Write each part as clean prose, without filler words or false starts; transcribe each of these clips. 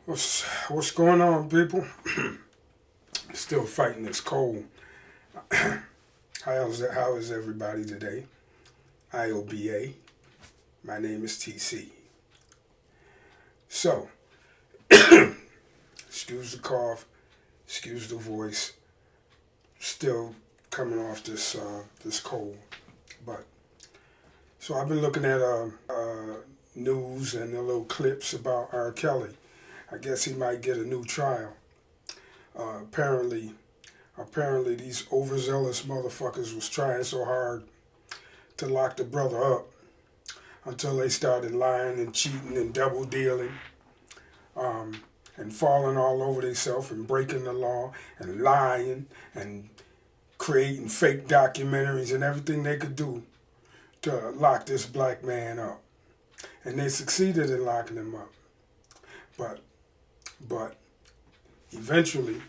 What's going on, people? Still fighting this cold. How is everybody today? IOBA. My name is TC. So, excuse the cough, excuse the voice. Still coming off this cold, but so I've been looking at news and the little clips about R. Kelly. I guess he might get a new trial. Apparently, these overzealous motherfuckers was trying so hard to lock the brother up until they started lying and cheating and double dealing, and falling all over themselves and breaking the law and lying and creating fake documentaries and everything they could do to lock this black man up. And they succeeded in locking him up. But eventually,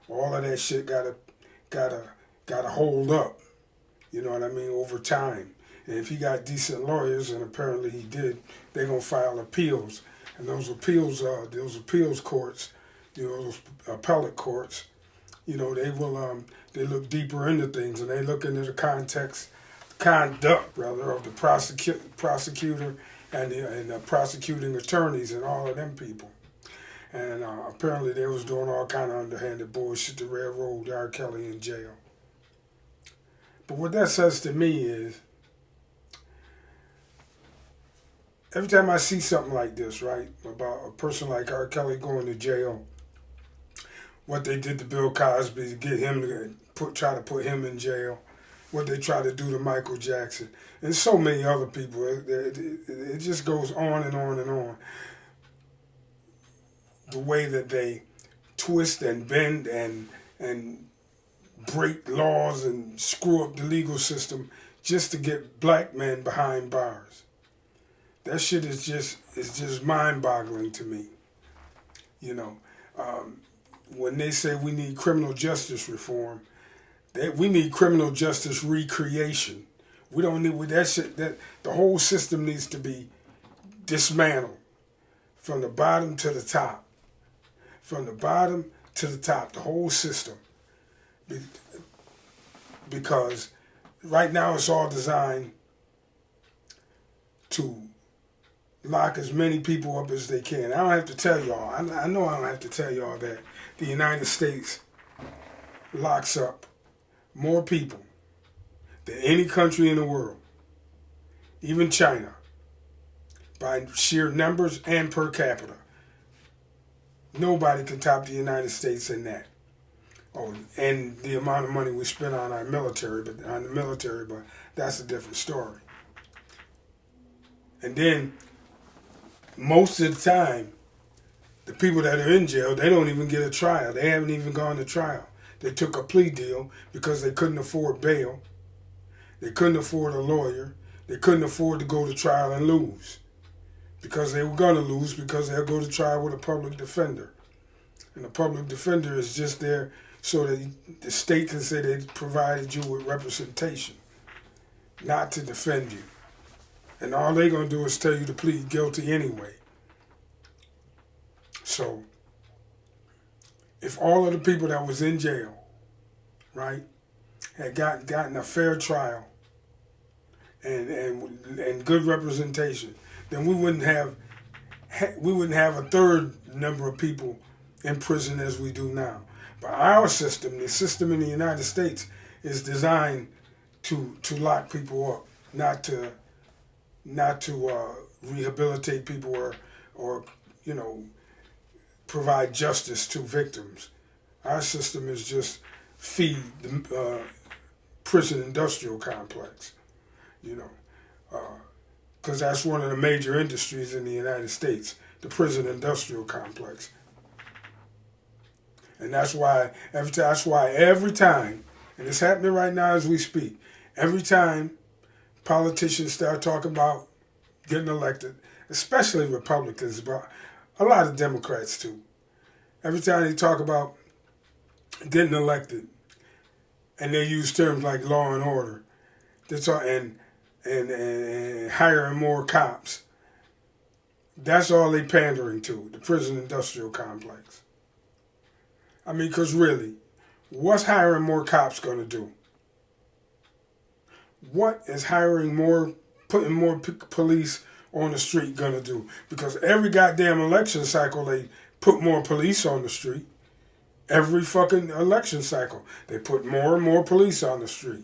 all of that shit gotta hold up. You know what I mean? Over time. And if he got decent lawyers, and apparently he did, they're gonna file appeals. And those appeals courts, those appellate courts, they look deeper into things, and they look into the conduct of the prosecutor and the prosecuting attorneys and all of them people. And apparently they was doing all kind of underhanded bullshit to railroad R. Kelly in jail. But what that says to me is, every time I see something like this, right, about a person like R. Kelly going to jail, what they did to Bill Cosby to get him to try to put him in jail, what they try to do to Michael Jackson, and so many other people. It just goes on and on and on. The way that they twist and bend and break laws and screw up the legal system just to get black men behind bars. That shit is just mind-boggling to me. When they say we need criminal justice reform, we need criminal justice recreation. We don't need that shit. That the whole system needs to be dismantled from the bottom to the top. From the bottom to the top, the whole system. Because right now it's all designed to lock as many people up as they can. I don't have to tell y'all. I know I don't have to tell y'all that the United States locks up more people than any country in the world, even China, by sheer numbers and per capita. Nobody can top the United States in that. Oh, and the amount of money we spend on the military, but that's a different story. And then, most of the time, the people that are in jail, they don't even get a trial. They haven't even gone to trial. They took a plea deal because they couldn't afford bail. They couldn't afford a lawyer. They couldn't afford to go to trial and lose. Because they were going to lose, because they'll go to trial with a public defender. And the public defender is just there so that the state can say they provided you with representation, not to defend you. And all they're going to do is tell you to plead guilty anyway. So, if all of the people that was in jail, right, had gotten a fair trial and good representation, then we wouldn't have a third number of people in prison as we do now. But our system, the system in the United States, is designed to lock people up, not to rehabilitate people or provide justice to victims. Our system is just feed the prison industrial complex, because that's one of the major industries in the United States, the prison industrial complex. And that's why every time, and it's happening right now as we speak, every time politicians start talking about getting elected, especially Republicans, but a lot of Democrats too. Every time they talk about getting elected, and they use terms like law and order, and hiring more cops, That's all they pandering to, the prison industrial complex. I mean, because really, what's hiring more cops going to do? What is putting more police on the street going to do? Because every goddamn election cycle, they put more police on the street. Every fucking election cycle, they put more and more police on the street.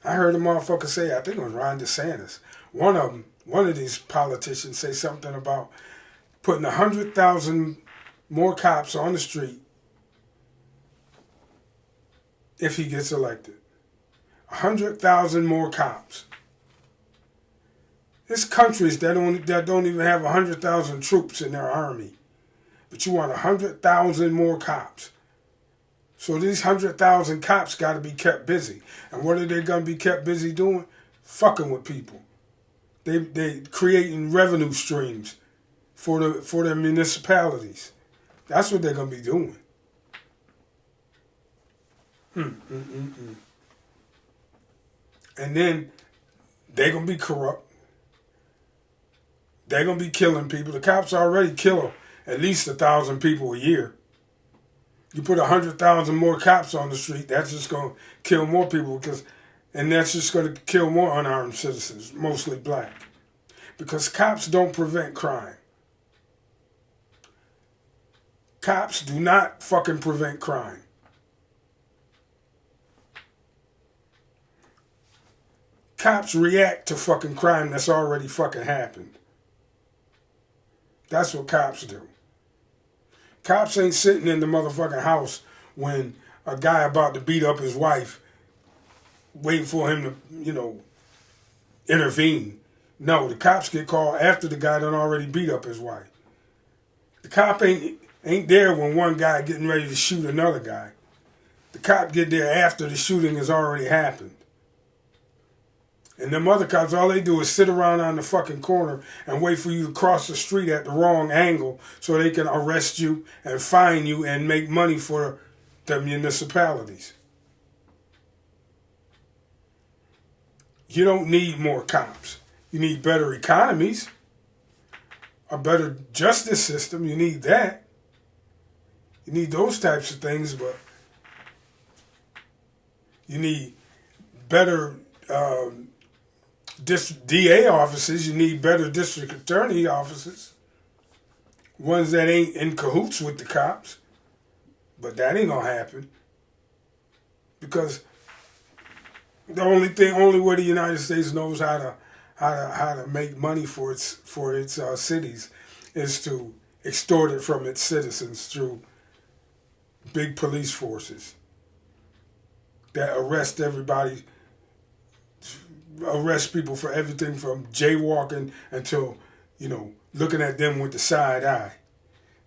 I heard a motherfucker say, I think it was Ron DeSantis, one of these politicians say something about putting 100,000 more cops on the street if he gets elected. 100,000 more cops. There's countries that don't even have 100,000 troops in their army. But you want 100,000 more cops. So these 100,000 cops got to be kept busy. And what are they going to be kept busy doing? Fucking with people. They creating revenue streams for their municipalities. That's what they're going to be doing. And then they're going to be corrupt. They're going to be killing people. The cops already kill at least 1,000 people a year. You put 100,000 more cops on the street, that's just going to kill more people, and that's just going to kill more unarmed citizens, mostly black. Because cops don't prevent crime. Cops do not fucking prevent crime. Cops react to fucking crime that's already fucking happened. That's what cops do. Cops ain't sitting in the motherfucking house when a guy about to beat up his wife, waiting for him to, intervene. No, the cops get called after the guy done already beat up his wife. The cop ain't there when one guy getting ready to shoot another guy. The cop get there after the shooting has already happened. And them other cops, all they do is sit around on the fucking corner and wait for you to cross the street at the wrong angle so they can arrest you and fine you and make money for the municipalities. You don't need more cops. You need better economies, a better justice system. You need that. You need those types of things, but you need better DA offices. You need better district attorney offices. Ones that ain't in cahoots with the cops. But that ain't gonna happen. Because the only way the United States knows how to make money for its cities is to extort it from its citizens through big police forces that arrest people for everything from jaywalking until, looking at them with the side eye.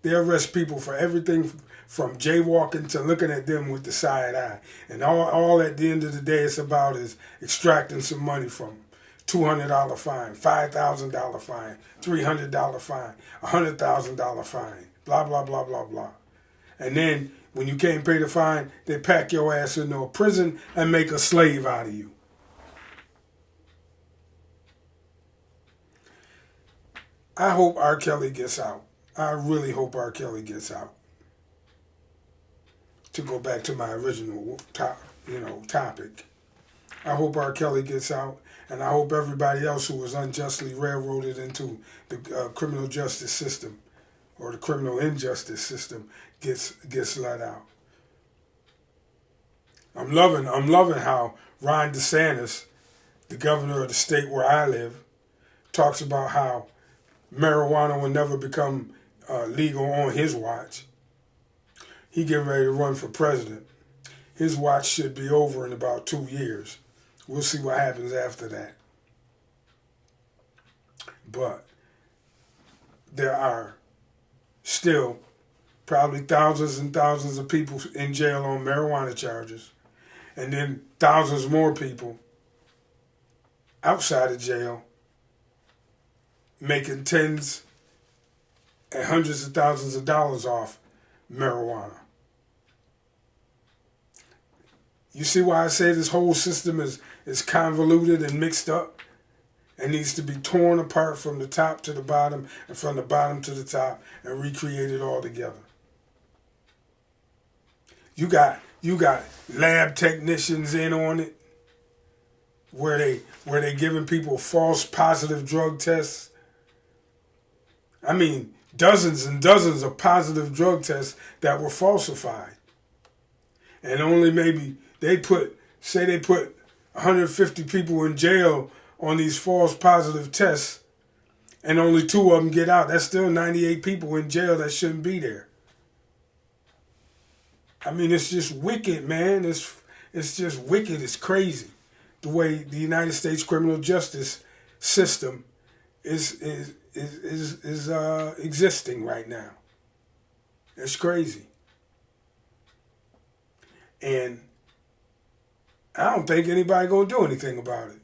They arrest people for everything from jaywalking to looking at them with the side eye. And all at the end of the day it's about is extracting some money from them. $200 fine, $5,000 fine, $300 fine, $100,000 fine, blah, blah, blah, blah, blah. And then when you can't pay the fine, they pack your ass into a prison and make a slave out of you. I hope R. Kelly gets out. I really hope R. Kelly gets out. To go back to my original topic. I hope R. Kelly gets out, and I hope everybody else who was unjustly railroaded into the criminal justice system or the criminal injustice system gets let out. I'm loving how Ron DeSantis, the governor of the state where I live, talks about how marijuana will never become legal on his watch. He getting ready to run for president. His watch should be over in about 2 years. We'll see what happens after that. But there are still probably thousands and thousands of people in jail on marijuana charges. And then thousands more people outside of jail making tens and hundreds of thousands of dollars off marijuana. You see why I say this whole system is convoluted and mixed up? It needs to be torn apart from the top to the bottom and from the bottom to the top and recreated all together. You got lab technicians in on it where they giving people false positive drug tests. I mean, dozens and dozens of positive drug tests that were falsified. And only maybe they put 150 people in jail on these false positive tests, and only 2 of them get out. That's still 98 people in jail that shouldn't be there. I mean, it's just wicked, man. It's just wicked. It's crazy the way the United States criminal justice system is existing right now. It's crazy. And I don't think anybody gonna do anything about it.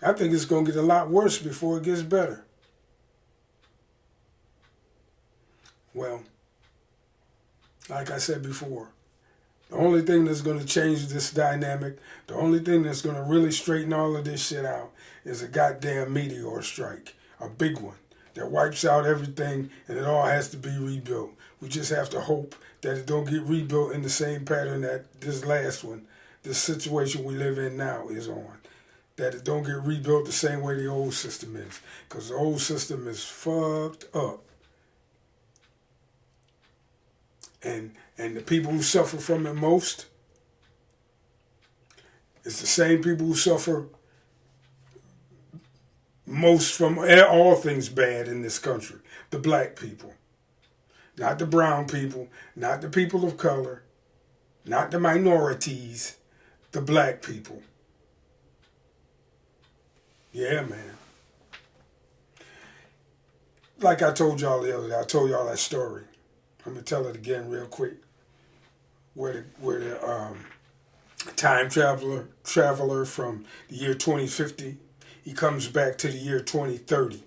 I think it's gonna get a lot worse before it gets better. Well, like I said before, the only thing that's gonna change this dynamic, the only thing that's gonna really straighten all of this shit out is a goddamn meteor strike, a big one that wipes out everything, and it all has to be rebuilt. We just have to hope that it don't get rebuilt in the same pattern that this last one, this situation we live in now is on. That it don't get rebuilt the same way the old system is. Because the old system is fucked up. And the people who suffer from it most, it's the same people who suffer most from all things bad in this country. The black people. Not the brown people, not the people of color, not the minorities, the black people. Yeah, man. Like I told y'all the other day, I told y'all that story. I'm going to tell it again real quick. Where the time traveler from the year 2050, he comes back to the year 2030.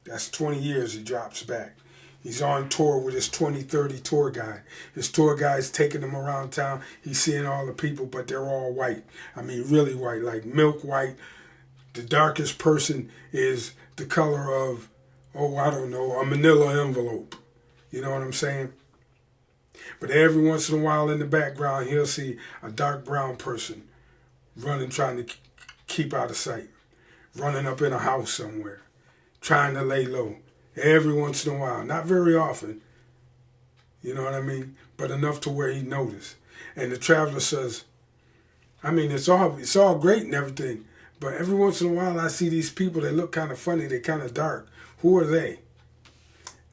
That's 20 years he drops back. He's on tour with his 2030 tour guide. His tour guide's taking him around town. He's seeing all the people, but they're all white. I mean, really white, like milk white. The darkest person is the color of, I don't know, a manila envelope. You know what I'm saying? But every once in a while in the background, he'll see a dark brown person running, trying to keep out of sight. Running up in a house somewhere. Trying to lay low. Every once in a while. Not very often. You know what I mean? But enough to where he noticed. And the traveler says, I mean, it's all great and everything. But every once in a while I see these people that look kind of funny. They're kind of dark. Who are they?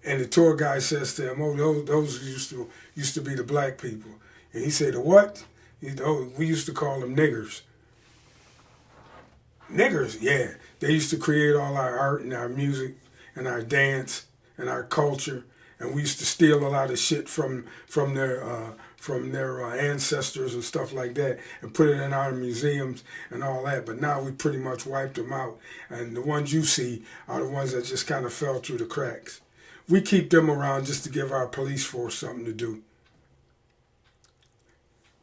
And the tour guide says to him, those used to be the black people. And he said, the what? We used to call them niggers. Niggers, yeah. They used to create all our art and our music and our dance and our culture. And we used to steal a lot of shit from their ancestors and stuff like that and put it in our museums and all that. But now we pretty much wiped them out. And the ones you see are the ones that just kind of fell through the cracks. We keep them around just to give our police force something to do.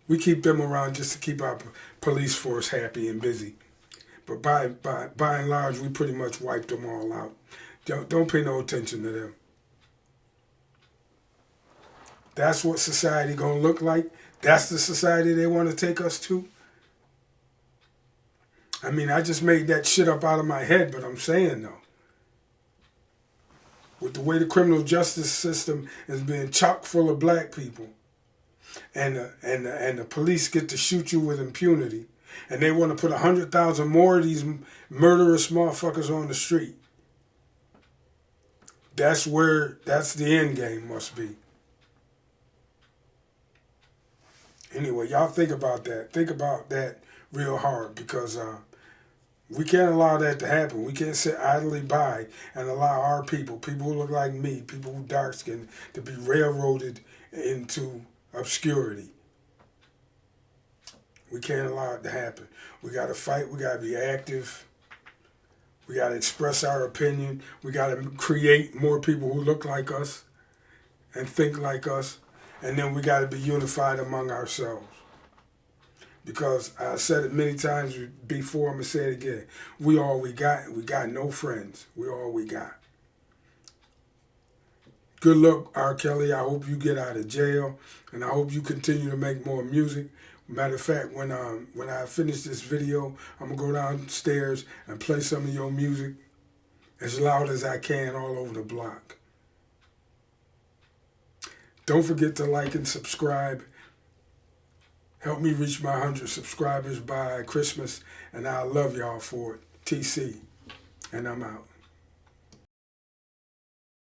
We keep them around just to keep our police force happy and busy. But by and large, we pretty much wiped them all out. Don't pay no attention to them. That's what society gonna look like. That's the society they want to take us to. I mean, I just made that shit up out of my head, but I'm saying though, with the way the criminal justice system is being chock full of black people, and the police get to shoot you with impunity, and they want to put 100,000 more of these murderous motherfuckers on the street. That's the end game must be. Anyway, y'all think about that. Think about that real hard, because we can't allow that to happen. We can't sit idly by and allow our people who look like me, people who dark skinned, to be railroaded into obscurity. We can't allow it to happen. We got to fight. We got to be active. We got to express our opinion. We got to create more people who look like us and think like us. And then we got to be unified among ourselves. Because I said it many times before, I'm going to say it again. We all we got. We got no friends. We all we got. Good luck, R. Kelly. I hope you get out of jail, and I hope you continue to make more music. Matter of fact, when I finish this video, I'm going to go downstairs and play some of your music as loud as I can all over the block. Don't forget to like and subscribe. Help me reach my 100 subscribers by Christmas, and I love y'all for it. TC, and I'm out.